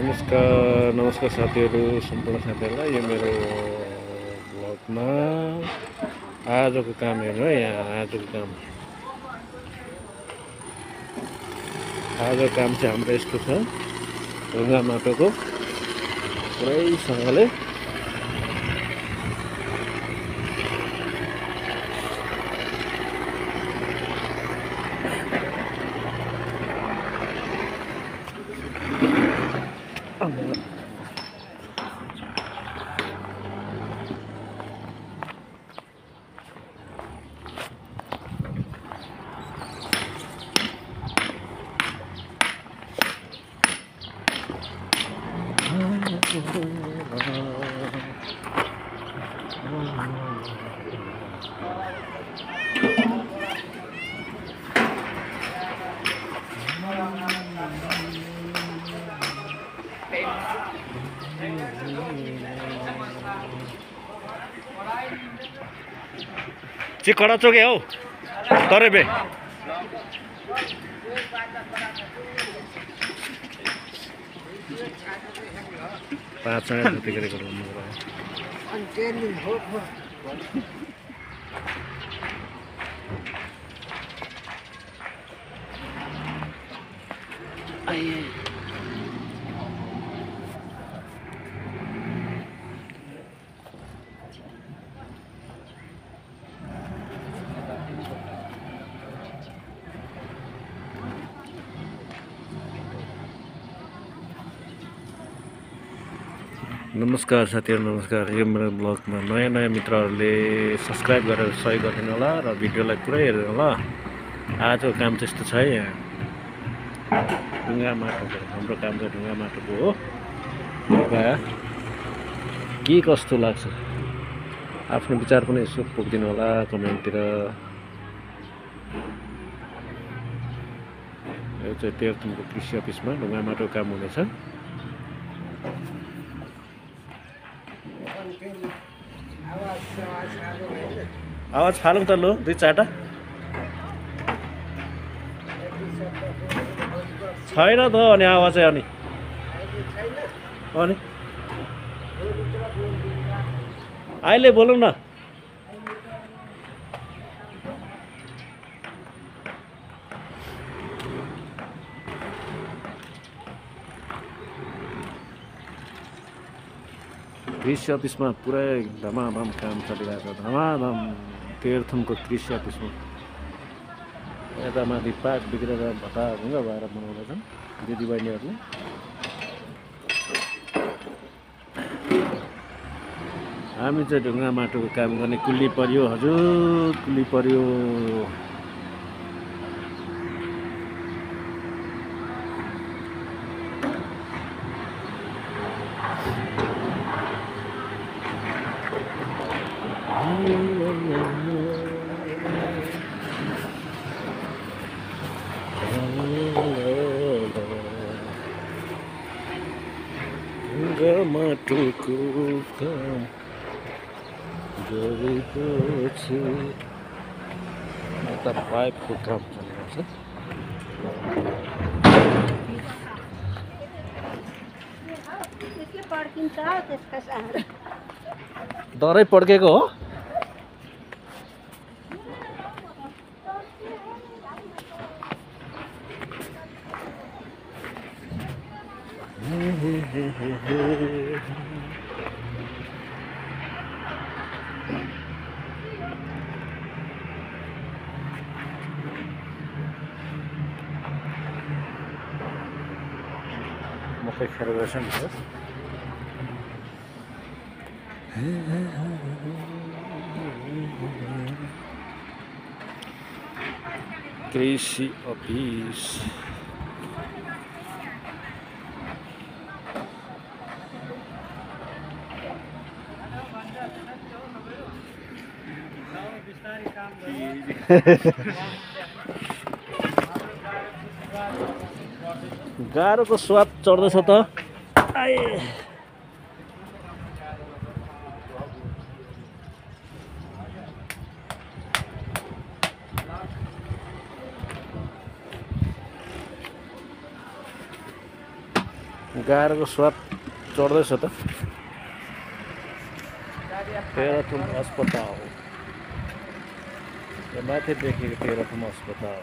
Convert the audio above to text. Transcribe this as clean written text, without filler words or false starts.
नमस्कार साथीहरू, सम्पूर्ण साथीहरूलाई। यो मेरो ब्लगमा आजको काम हेर्नु है। आजको काम चाहिँ हाम्रो यस्तो छ। ढुङ्गा माटोको पुरैसँगले चिकडा चोके हौ तरे बे पाँच नमस्कार साथीहरू, नमस्कार। यो मेरो ब्लगमा नयाँ मित्रहरूले सब्सक्राइब गरेर सहयोग गरिदिनु होला र भिडियोलाई पुरै हेर्नु होला। आजको काम चाहिँ यस्तो छ है। यहाँ ढुङ्गा माटोको हाम्रो काम चाहिँ ढुङ्गा माटोको हो। के कस्तो लाग्छ आफ्नो विचार पनि यसो पोखिदिनु होला कमेन्टतिर। यो चाहिँ तेह्रथुमको कृषि अफिसमा ढुङ्गा माटोको काम हुनेछ। आवाज फालौँ त लो दुई चारवटा छैन त अनि आवाज चाहिँ अनि अहिले बोलौँ न। कृषि अफिसमा पुरै धमाधम काम चलिरहेको छ। धमाधम तेह्रथुमको कृषि अफिसमा यता माथि पाक बिग्रेर भत्ताभुङ्गा भएर बनाउँदैछन् दिदीबहिनीहरूले। हामी चाहिँ ढुङ्गा माटोको काम गर्ने कुल्ली पर्यो। हजुर कुल्ली पर्यो। माटोको काम गरेपछि यता पाइपको काम चलिरहेछ। दरै पड्केको हो। मकै खेर रहेछ नि त। कृषि अफिस गाह्रोको स्वाद चढ्दैछ त। गाडको स्वाद चढ्दैछ त। तेह्रथुम अस्पताल, यो माथि देखिएको तेह्रथुम अस्पताल।